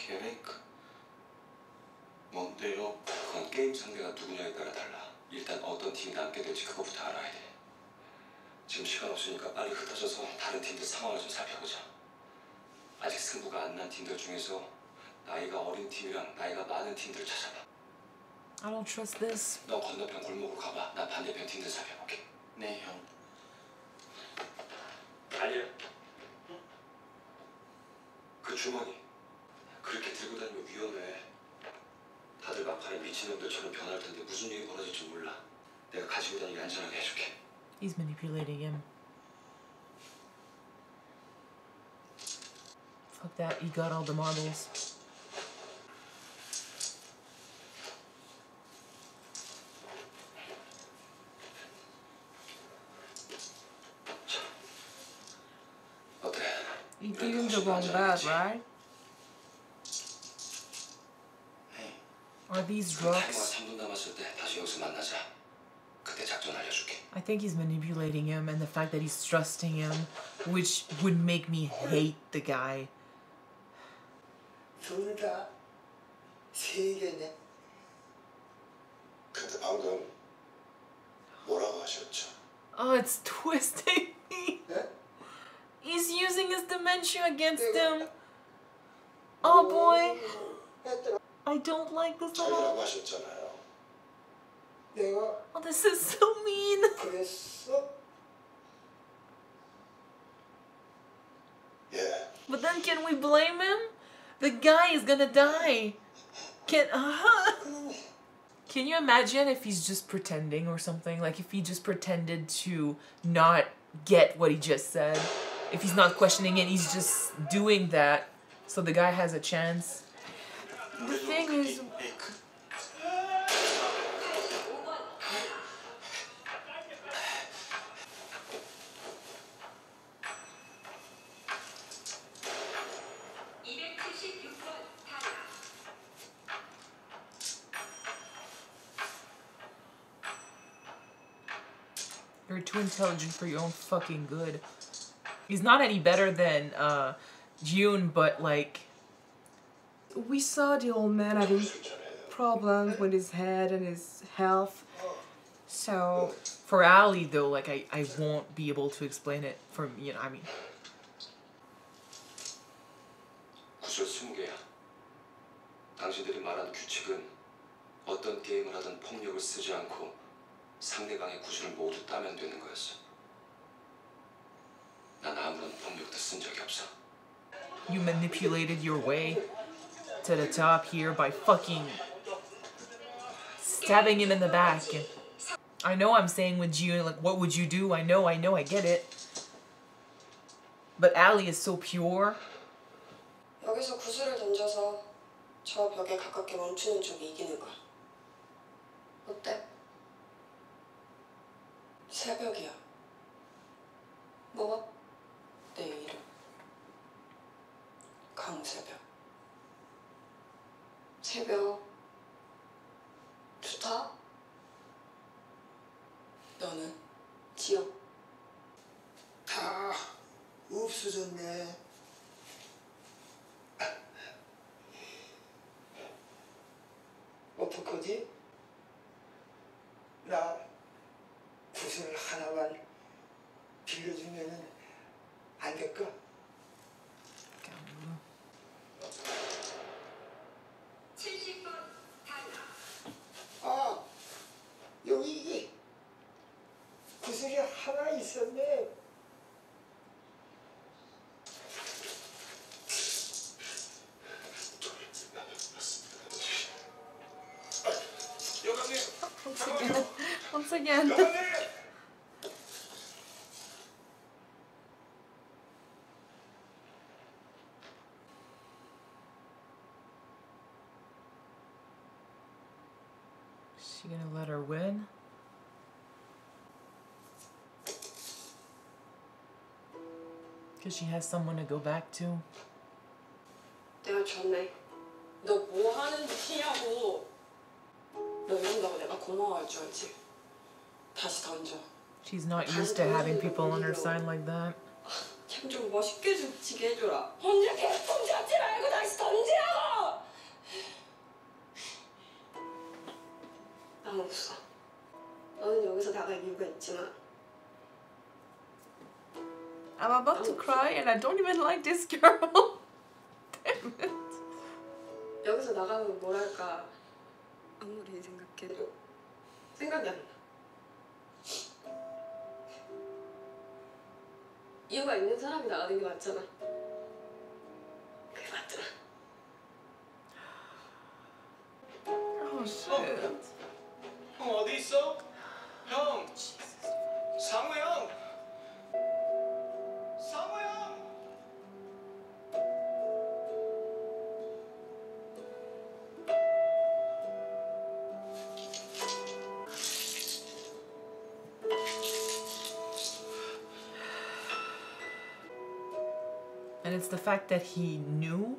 계획? 뭔데요? 그건 게임 상대가 누구냐에 따라 달라. 일단 어떤 팀이 남게 될지 그거부터 알아야 돼. 지금 시간 없으니까 빨리 흩어져서 다른 팀들 상황을 좀 살펴보자. 아직 승부가 안 난 팀들 중에서 나이가 어린 팀이랑 나이가 많은 팀들을 찾아봐. I don't trust this. 너 건너편 골목으로 가봐. 난 반대편 팀들 살펴볼게. 네, 형. 알려. 그 주머니. 그렇게 들고 다니면 위험해. 다들 막판에 미친놈들처럼 변할 텐데 무슨 일이 벌어질지 몰라. 내가 가지고 다니게 안전하게 해줄게. He's manipulating him. Fuck that, he got all the marbles. You gave him the wrong bag, right? Are these rocks? I think he's manipulating him, and the fact that he's trusting him, which would make me hate the guy. Oh, it's twisting me. He's using his dementia against him. Oh boy. I don't like this at all. Oh, this is so mean. But then can we blame him? The guy is gonna die. Can you imagine if he's just pretending or something? Like if he just pretended to not get what he just said. If he's not questioning it, he's just doing that. So the guy has a chance. The thing is... You're too intelligent for your own fucking good. He's not any better than Gi-Hun, but like... We saw the old man having problems with his head and his health. So... For Ali though, like I won't be able to explain it from, you know, I mean... 구슬 20개야. 당신들이 말하는 규칙은 어떤 게임을 하든 폭력을 쓰지 않고 상대방의 구슬을 모두 따면 되는 거였어. 난 아무런 폭력도 쓴 적이 없어. You manipulated your way to the top here by fucking stabbing him in the back. I know I'm saying with Gi-Hun, like, what would you do? I know, I get it. But Ali is so pure. 여기서 구슬을 던져서 저 벽에 가깝게 멈추는 쪽이 이기는 거야. 어때? 새벽이야. 뭐? 내 이름. 강새벽. 새벽. 좋다? 너는? 지영. 다 없어졌네. 어떡하지? 나 구슬 하나만 빌려주면 안 될까? 아, 여기 구슬이 하나 있었네. Once again. Is she gonna let her win? Because she has someone to go back to. 내가 졌네. 너 뭐 하는 짓이냐고. 너 이런다고 내가 고마워할 줄 알지? 다시 던져. She's not used to having people on her side like that. 템 좀 멋있게 죽치게 해줘라. 혼자 계속 던지지 말고 다시 던지라고! 난 없어. 너는 여기서 나갈 이유가 있지만 I'm about to cry and I don't even like this girl. Damn it. 여기서 나가면 뭐랄까 아무리 생각해도 생각이 안 나. 이유가 있는 사람이 나가는 게 맞잖아. 그게 맞잖아. Oh shit. 형 어디 있어? 형! 상우 형! 상우 형! And it's the fact that he knew.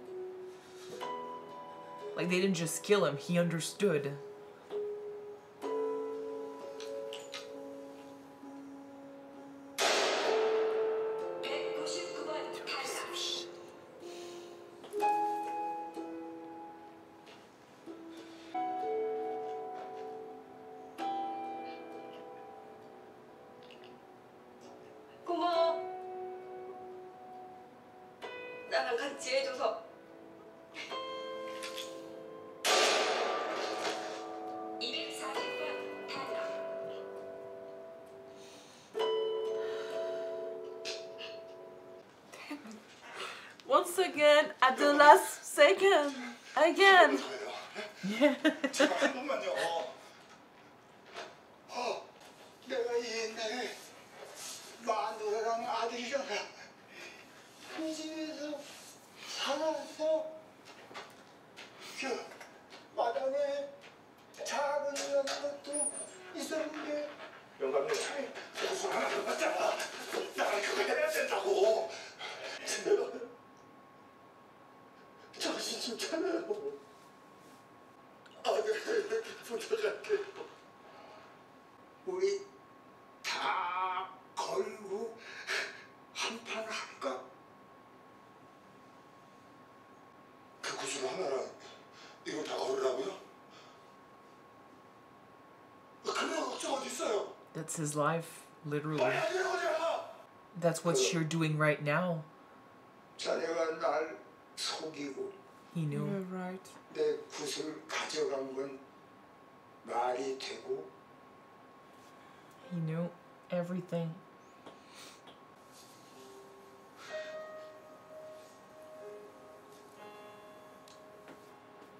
Like they didn't just kill him, he understood. 고마워. 나랑 같이 해줘서. 240번 타이거. Once again, at the last second. Again. Yeah. 제발 한 번만요. 내가 옛날에 마누라랑 아들이랑 이 집에서 살아서 그 마당에 작은 것도 있었는데 영감님 무슨 하나 더 봤잖아. 나는 그거 해야 된다고. 내가 정신 좀 차려요. 아들 부탁할게요. 우리 다 걸고 한판 할까? 그 구슬 하나랑 이거 다 걸으라고요? 그런 걱정 어디 있어요? That's his life, literally. 빨리 하는 거잖아. That's what you're doing right now. 자네가 날 속이고 He knew. You're right. 내 굿을 가져간 건 말이 되고 He knew everything.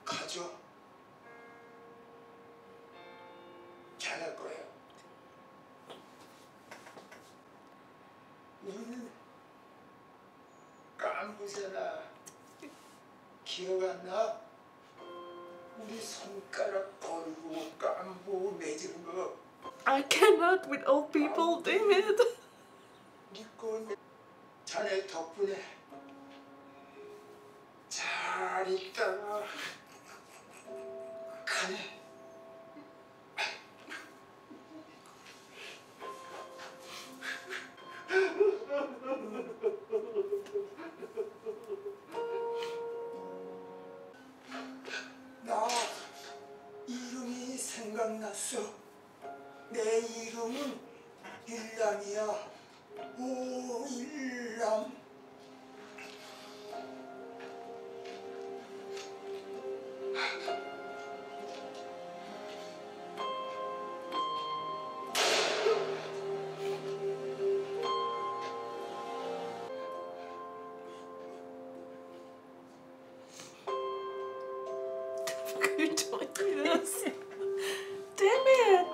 가져. 잘할 거예요. 우리는 깐부잖아. 기억 안 나? 우리 손가락 걸고 깐부 맺은 거. I cannot with old people, damn it. 니꺼 자네 덕분에 잘 있다가 가네. 나 이름이 생각났어. 내 이름은 일남이야. 오일남. You're doing this. Damn it.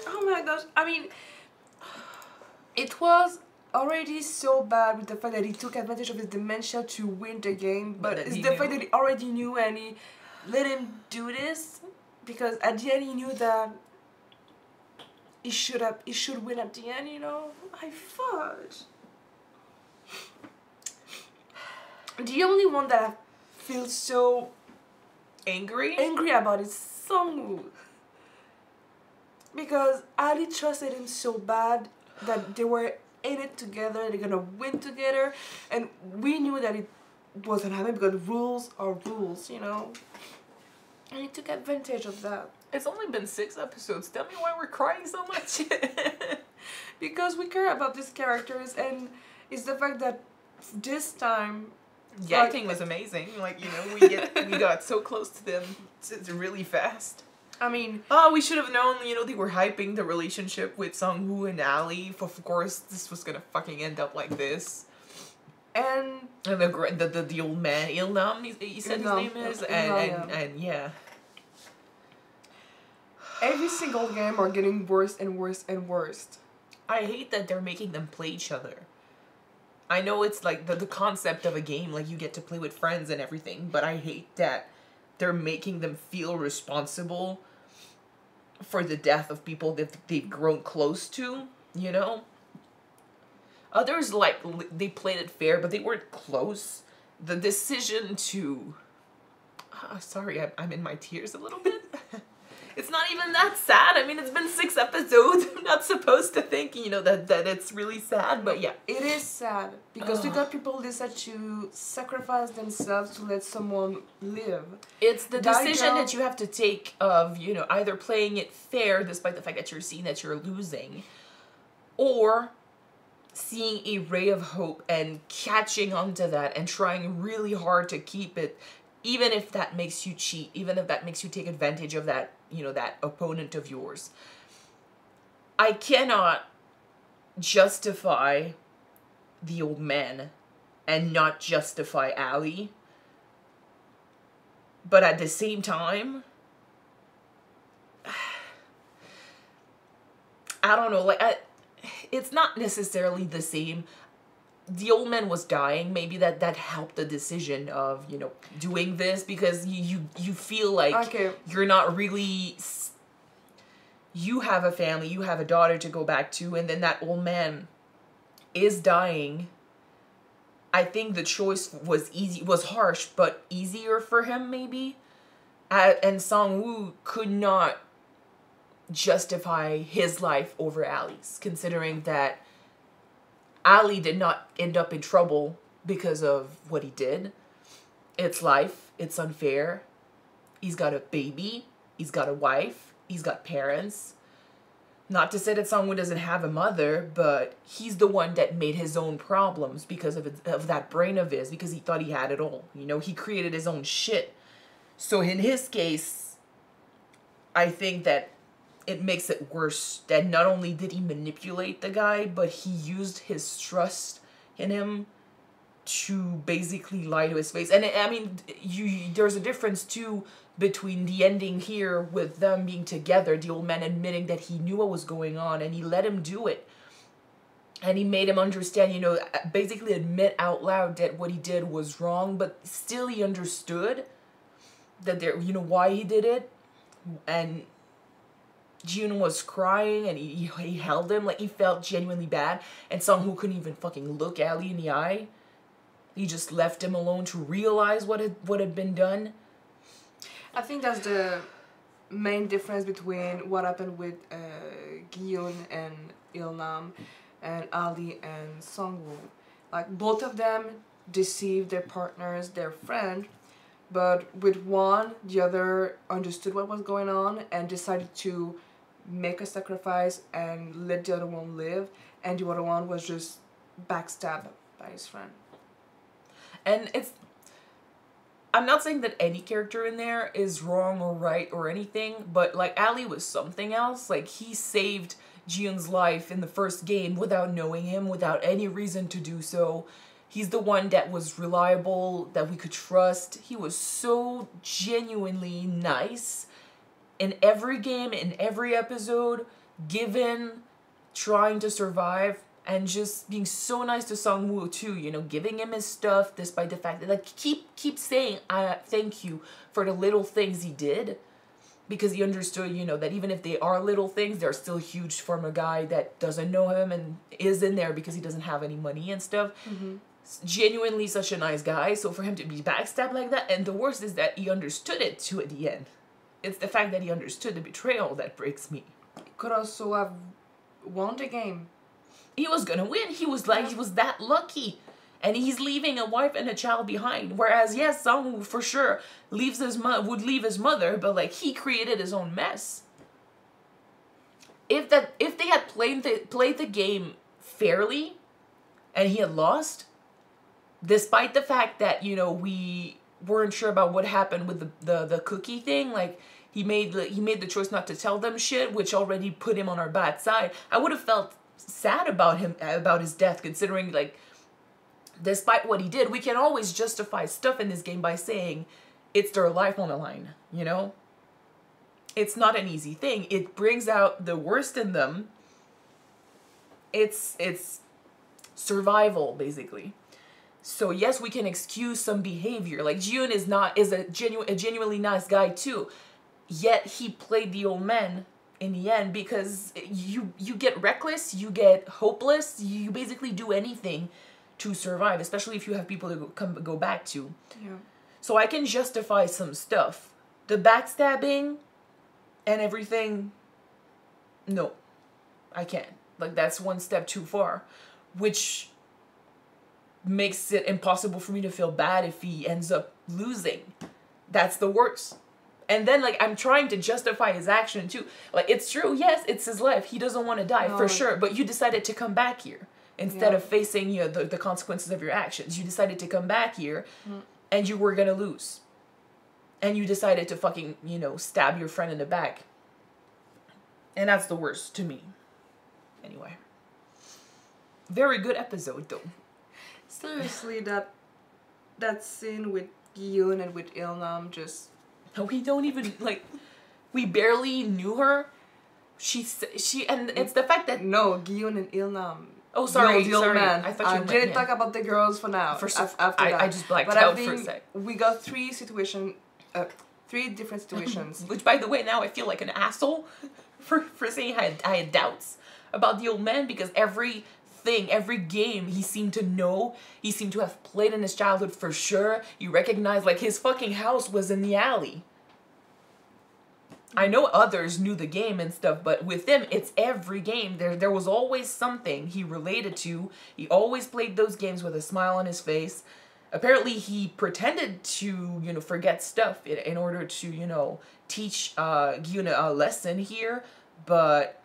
Oh my gosh. I mean, It was already so bad with the fact that he took advantage of his dementia to win the game, but that it's he the knew. fact that he already knew and he let him do this because at the end he knew that he should win at the end, you know? I fudge. The only one that I feel so angry? angry about is Sungwoo. Because Ali trusted him so bad that they were in it together, they're gonna win together, and we knew that it wasn't happening because rules are rules, you know. And he took advantage of that. It's only been 6 episodes. Tell me why we're crying so much. Because we care about these characters, and it's the fact that this time the acting was amazing. Like, you know, we got so close to them really fast. I mean, oh, we should have known, you know, they were hyping the relationship with Sung-woo and Ali. Of course, this was gonna fucking end up like this. And the old man, Il-nam, he said his name is, and yeah. Every single game are getting worse and worse and worse. I hate that they're making them play each other. I know it's like the concept of a game, like you get to play with friends and everything, but I hate that they're making them feel responsible for the death of people that they've grown close to, you know? Others, like, they played it fair, but they weren't close. The decision to... sorry, I'm in my tears a little bit. It's not even that sad. I mean, it's been 6 episodes. I'm not supposed to think, you know, that it's really sad, but yeah. It is sad, because we got people who decide to sacrifice themselves to let someone live. It's the decision that you have to take of, you know, either playing it fair, despite the fact that you're seeing that you're losing, or seeing a ray of hope and catching onto that and trying really hard to keep it, even if that makes you cheat, even if that makes you take advantage of that, you know, that opponent of yours. I cannot justify the old man and not justify Ali. But at the same time, I don't know, like, it's not necessarily the same. The old man was dying. Maybe that helped the decision of, you know, doing this, because you feel like you're not really... You have a family, you have a daughter to go back to, and then that old man is dying. I think the choice was harsh, but easier for him, maybe. And Sung-woo could not justify his life over Ali's, considering that Ali did not end up in trouble because of what he did. It's life. It's unfair. He's got a baby. He's got a wife. He's got parents. Not to say that Sung-woo doesn't have a mother, but he's the one that made his own problems because of that brain of his, because he thought he had it all. You know, he created his own shit. So in his case, I think that it makes it worse that not only did he manipulate the guy, but he used his trust in him to basically lie to his face. And I mean, there's a difference too between the ending here with them being together, the old man admitting that he knew what was going on and he let him do it. And he made him understand, you know, basically admit out loud that what he did was wrong, but still he understood that there, you know, why he did it. And Gi-Hun was crying and he held him, like he felt genuinely bad. And Sung-woo couldn't even fucking look Ali in the eye. He just left him alone to realize what had been done. I think that's the main difference between what happened with Gi-Hun and Il-nam and Ali and Sung-woo. Like, both of them deceived their partners, their friend, but with one, the other understood what was going on and decided to make a sacrifice and let the other one live, and the other one was just backstabbed by his friend. And I'm not saying that any character in there is wrong or right or anything, but like Ali was something else. Like, he saved Gi-Hun's life in the first game without knowing him, without any reason to do so. He's the one that was reliable, that we could trust. He was so genuinely nice in every game, in every episode, given, trying to survive, and just being so nice to Sung-woo too, you know, giving him his stuff despite the fact that, like, keep saying thank you for the little things he did, because he understood, you know, that even if they are little things, they're still huge from a guy that doesn't know him and is in there because he doesn't have any money and stuff. Mm-hmm. Genuinely such a nice guy, so for him to be backstabbed like that, and the worst is that he understood it too at the end. It's the fact that he understood the betrayal that breaks me. He could also have won the game. he was gonna win. He was like, he was that lucky. And he's leaving a wife and a child behind. Whereas, yes, Song for sure would leave his mother, but like he created his own mess. If they had played the game fairly, and he had lost, despite the fact that, you know, we weren't sure about what happened with the cookie thing, like he made the choice not to tell them shit, which already put him on our bad side. I would have felt sad about his death, considering like, despite what he did, we can always justify stuff in this game by saying it's their life on the line, you know? It's not an easy thing. It brings out the worst in them. It's survival, basically. So yes, we can excuse some behavior. Like Gi-Hun is a genuinely nice guy too. Yet he played the old man in the end, because you get reckless, you get hopeless, you basically do anything to survive, especially if you have people to go back to. Yeah. So I can justify some stuff. The backstabbing and everything, no, I can't. Like, that's one step too far, which makes it impossible for me to feel bad if he ends up losing. That's the worst. And then, like, I'm trying to justify his action too. Like, it's true, yes, it's his life. He doesn't want to die, for sure. But you decided to come back here. Instead of facing, you know, the consequences of your actions. You decided to come back here, and you were gonna lose. And you decided to fucking, you know, stab your friend in the back. And that's the worst to me. Anyway. Very good episode, though. Seriously, that scene with Gi-Hun and with Il-nam just... We don't even, like, we barely knew her. And it's the fact that... No, Gi-Hun and Il-nam. Oh, sorry, sorry. Man. I thought you didn't talk about the girls for now. After that. I just blacked out for a sec. We got three different situations. Which, by the way, now I feel like an asshole for saying I had doubts about the old man, because every game he seemed to know, he seemed to have played in his childhood for sure. You recognize, like, his fucking house was in the alley. I know others knew the game and stuff, but with him, it's every game. There was always something he related to. He always played those games with a smile on his face. Apparently, he pretended to, you know, forget stuff in order to, you know, teach Gi-Hun a lesson here, but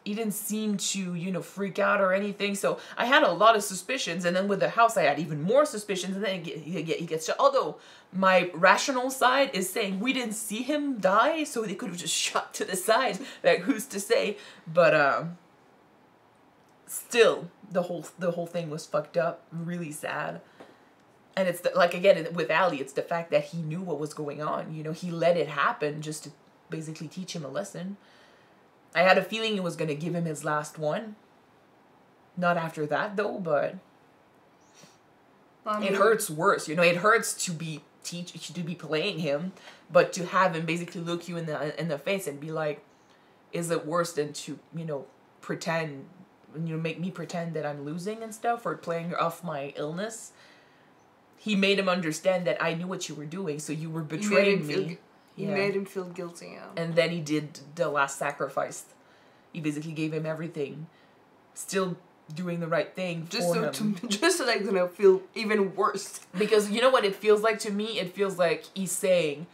he didn't seem to, you know, freak out or anything. So I had a lot of suspicions, and then with the house, I had even more suspicions, and then he gets shot. Although my rational side is saying we didn't see him die, so they could have just shot to the side. Like, who's to say? But still, the whole thing was fucked up, really sad. And it's like, again, with Ali, it's the fact that he knew what was going on. You know, he let it happen just to basically teach him a lesson. I had a feeling it was going to give him his last one. Not after that, though, but it hurts worse. You know, it hurts to be playing him, but to have him basically look you in the face and be like, is it worse than to, you know, pretend, you know, make me pretend that I'm losing and stuff, or playing off my illness? He made him understand that I knew what you were doing, so you were betraying me. He made him feel guilty, yeah. And then he did the last sacrifice. He basically gave him everything. Still doing the right thing just for so him. Just so that he's gonna feel even worse. Because you know what it feels like to me? It feels like he's saying,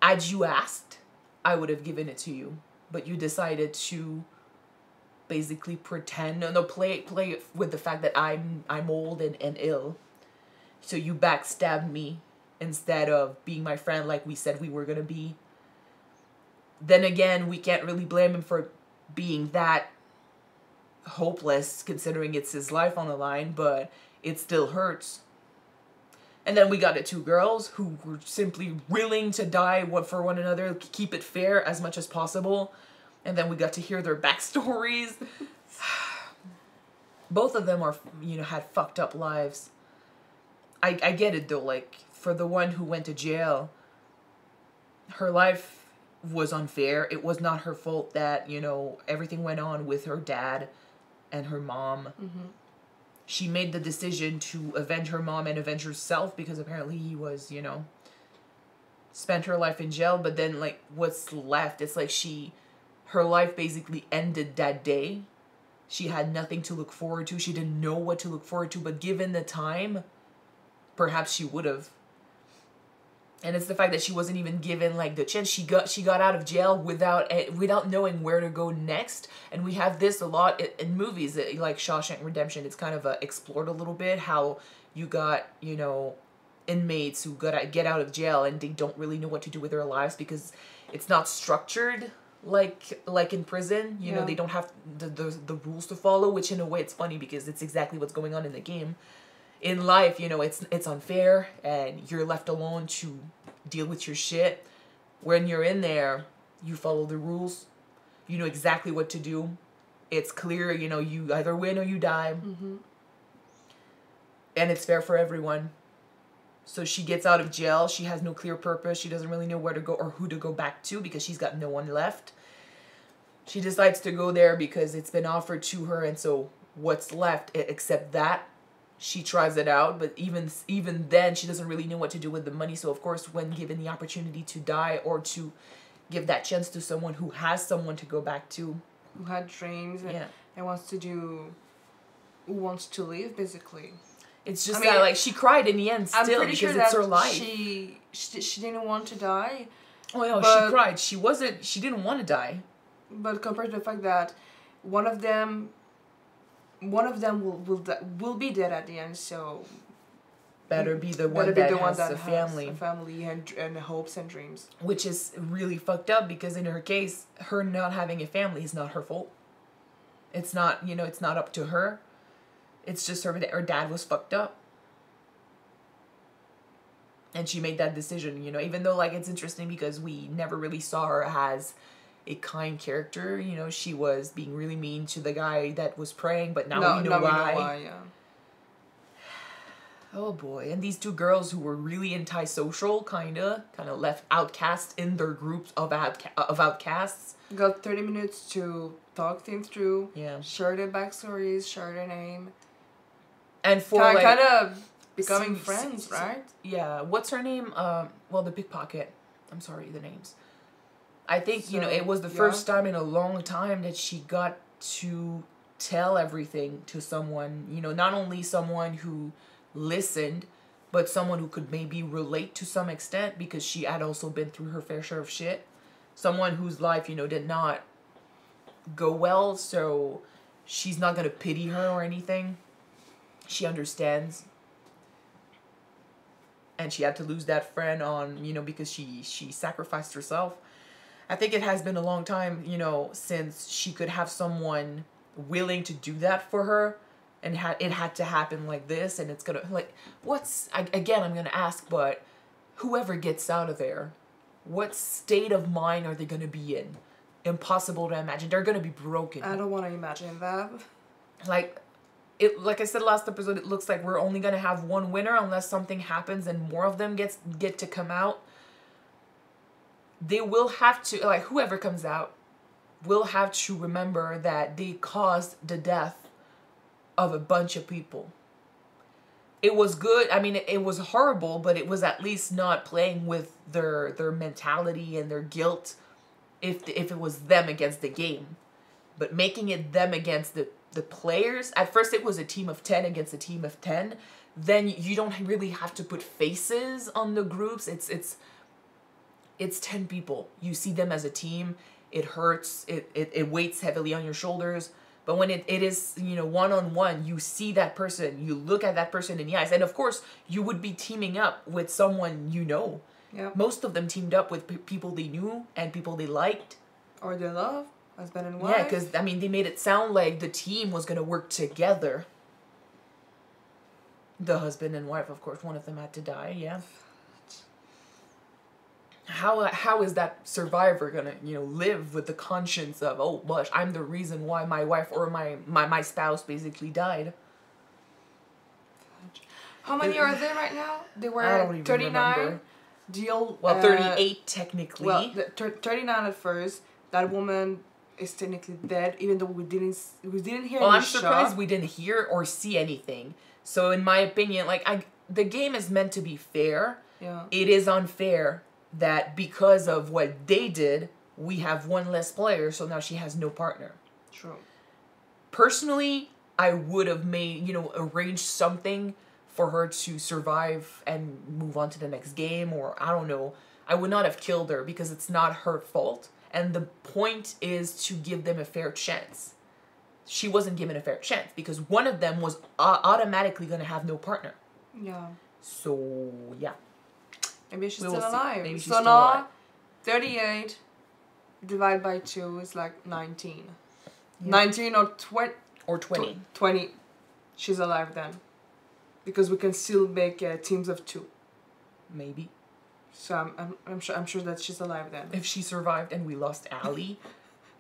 had you asked, I would have given it to you. But you decided to basically pretend, play with the fact that I'm old and ill. So you backstabbed me instead of being my friend like we said we were going to be. Then again, we can't really blame him for being that hopeless, considering it's his life on the line, but it still hurts. And then we got the two girls who were simply willing to die for one another, keep it fair as much as possible. And then we got to hear their backstories. Both of them are, you know, had fucked up lives. I get it though, like, for the one who went to jail, her life was unfair. It was not her fault that, you know, everything went on with her dad and her mom. Mm-hmm. She made the decision to avenge her mom and avenge herself because apparently he was, you know, spent her life in jail. But then, like, what's left? It's like her life basically ended that day. She had nothing to look forward to. She didn't know what to look forward to. But given the time, perhaps she would have. And it's the fact that she wasn't even given like the chance. She got out of jail without knowing where to go next. And we have this a lot in movies, like Shawshank Redemption. It's kind of explored a little bit how you got, you know, inmates who get out of jail and they don't really know what to do with their lives because it's not structured like in prison. You know, they don't have the rules to follow, which in a way it's funny because it's exactly what's going on in the game. In life, you know, it's unfair and you're left alone to deal with your shit. When you're in there, you follow the rules. You know exactly what to do. It's clear, you know, you either win or you die. Mm-hmm. And it's fair for everyone. So she gets out of jail. She has no clear purpose. She doesn't really know where to go or who to go back to because she's got no one left. She decides to go there because it's been offered to her. And so what's left except that? She tries it out, but even then, she doesn't really know what to do with the money. So, of course, when given the opportunity to die or to give that chance to someone who has someone to go back to. Who had dreams and wants to do... Who wants to live, basically. It's just that, like, she cried in the end still because sure it's her life. She didn't want to die. Oh, yeah, she cried. She didn't want to die. But compared to the fact that one of them will be dead at the end, so better be the one that has a family and hopes and dreams. Which is really fucked up because in her case, her not having a family is not her fault. It's not, you know, it's not up to her. It's just her dad was fucked up. And she made that decision, you know, even though, like, it's interesting because we never really saw her as a kind character. You know, she was being really mean to the guy that was praying, but now we know why. Oh boy. And these two girls who were really antisocial, kind of left outcast in their groups of outcasts. Got 30 minutes to talk things through. Yeah. Share their backstories, share their name. And for kind of becoming friends, right? Yeah. What's her name? Well, the pickpocket. I'm sorry, the names. I think, you know, it was the first time in a long time that she got to tell everything to someone, you know, not only someone who listened, but someone who could maybe relate to some extent because she had also been through her fair share of shit. Someone whose life, you know, did not go well, so she's not going to pity her or anything. She understands. And she had to lose that friend on, you know, because she sacrificed herself. I think it has been a long time, you know, since she could have someone willing to do that for her. And it had to happen like this. And it's going to, like, again, I'm going to ask, but whoever gets out of there, what state of mind are they going to be in? Impossible to imagine. They're going to be broken. I don't want to imagine that. Like I said last episode, it looks like we're only going to have one winner unless something happens and more of them get to come out. They will have to, like, whoever comes out will have to remember that they caused the death of a bunch of people. It was good. I mean, it was horrible, but it was at least not playing with their mentality and their guilt if it was them against the game. But making it them against the players, at first it was a team of 10 against a team of 10. Then you don't really have to put faces on the groups. It's 10 people. You see them as a team. It hurts. It weighs heavily on your shoulders. But when it is, you know, one-on-one, you see that person. You look at that person in the eyes. And, of course, you would be teaming up with someone you know. Yeah. Most of them teamed up with people they knew and people they liked. Or they love. Husband and wife. Yeah, because, I mean, they made it sound like the team was going to work together. The husband and wife, of course, one of them had to die, yeah. How is that survivor gonna, you know, live with the conscience of, oh gosh, I'm the reason why my wife or my spouse basically died? How many are there right now? They were I don't even 39. remember. Deal. Well, 38 technically. Well, 39 at first. That woman is technically dead, even though we didn't hear. Well, I'm surprised we didn't hear or see anything. So in my opinion, like the game is meant to be fair. Yeah. It is unfair that because of what they did, we have one less player, so now she has no partner. True. personally, I would have made, you know, arranged something for her to survive and move on to the next game, or I don't know. I would not have killed her because it's not her fault. And the point is to give them a fair chance. She wasn't given a fair chance because one of them was automatically going to have no partner. Yeah. So, yeah. Maybe she's still alive. Maybe she's so still now, alive. 38 divided by 2 is like 19. Yeah. 19 or 20. Or 20. 20. She's alive then. Because we can still make teams of 2. Maybe. So I'm sure that she's alive then. If she survived and we lost Ali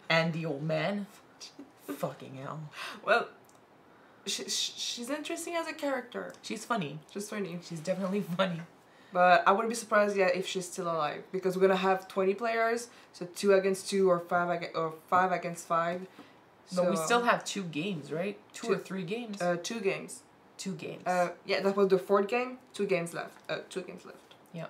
and the old man, fucking hell. Well, she's interesting as a character. She's funny. She's funny. She's definitely funny. But I wouldn't be surprised yet if she's still alive. Because we're gonna have 20 players. So 2 against 2 or 5 against 5. No, So, we still have 2 games, right? 2 or 3 games? 2 games. 2 games. Yeah, that was the 4th game. 2 games left. 2 games left. Yeah.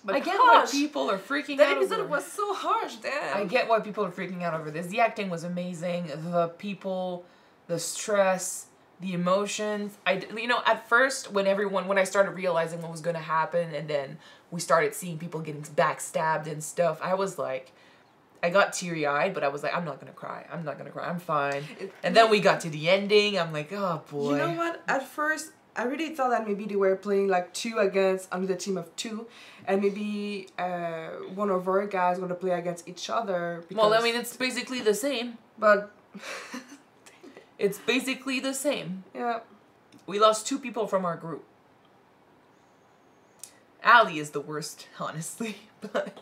But I get why people are freaking out. That over episode was so harsh, damn. I get why people are freaking out over this. The acting was amazing. The people, the stress, the emotions. You know, at first, when I started realizing what was going to happen, and then we started seeing people getting backstabbed and stuff, I was like, I got teary-eyed, but I was like, I'm not going to cry. I'm not going to cry. I'm fine. And then we got to the ending. I'm like, oh, boy. You know what? At first, I really thought that maybe they were playing like 2 against another team of 2, and maybe one of our guys going to play against each other. Well, I mean, it's basically the same. But it's basically the same. Yeah. We lost 2 people from our group. Ali is the worst, honestly. But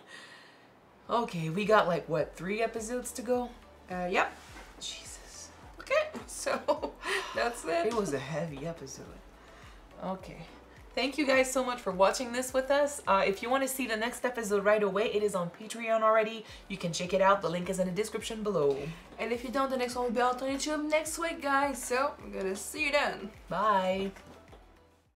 okay, we got like what, 3 episodes to go? Yep. Jesus. Okay, so that's it. It was a heavy episode. Okay. Thank you guys so much for watching this with us. If you want to see the next episode right away, it is on Patreon already. You can check it out. The link is in the description below. And if you don't, the next one will be out on YouTube next week, guys. So, I'm gonna see you then. Bye.